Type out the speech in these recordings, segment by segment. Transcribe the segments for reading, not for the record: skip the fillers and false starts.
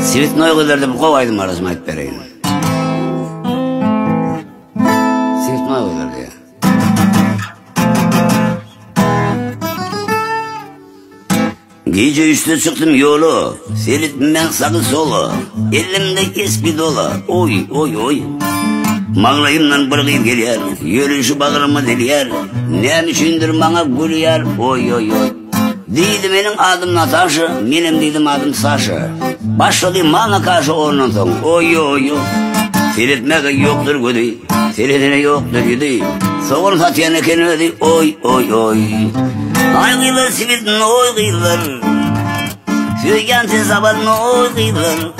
Sivitnoy kızlar da bu kovaydım arasına ayıp vereyim. Sivitnoy kızlar diye. Gece üstü çıktım yolu, seyrettim ben sağı solu. Elimde eski dolu, oy oy oy. Mağlayımdan bırgıyıp geliyor, yürüyüşü bağrıma deliyor. Ne içindir bana gülüyor, oy oy oy. Deydi benim adım Natasha, benim dedim adım Sasha. Başladı bana karşı ondan sonra, oy oy oy. Seyretmek yoktur güdü, seyretene yoktur güdü. Soğun satyan eken ödü, oy oy oy. Ay kıyılır sivitin oy kıyılır, Söygensiz sabadın oy kıyılır,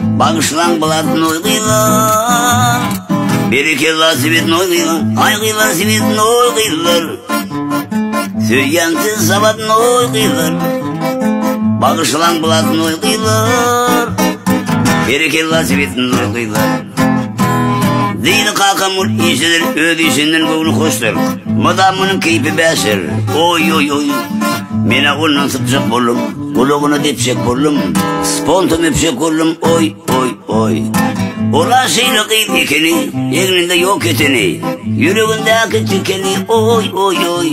Bağışlan bulatın oy kıyılır, Bir iki yılla sivitin oy kıyılır, Ay kıyılır sivitin oy kıyılır, Söygensiz sabadın oy kıyılır, Bağışlan bulatın oy kıyılır, Bir iki yılla sivitin oy kıyılır. Deydi kakamur işidir, ödü işinden kovunu koştur. Madamının keyfi beşir, oy oy oy. Mene ondan sıkacak bollum, kuluğunu dipşek bollum. Spontum öpşek bollum, oy oy oy. Ola şeyle kıyıp ikeni, elinde yok eteni. Yüreğindeki tükeni, oy oy oy.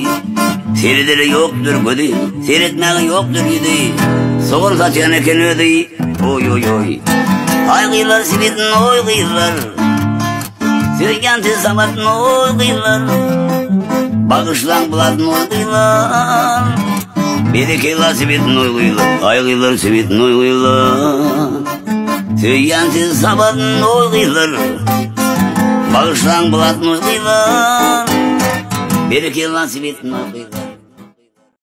Seyredere yoktur güdü, seyretmeği yoktur yedi. Soğun satyan eken ödü, oy oy oy. Ay kıyılar sivitin oy kıyılar, Söygensiz sabadın oy kıyılar, Bağışlan buladın oy kıyılar, Bir iki yılla sivitin oy kıyılar, Ay kıyılar sivitin oy kıyılar, Söygensiz sabadın oy kıyılar, Bağışlan buladın oy kıyılar, Bir iki yılla sivitin oy kıyılar.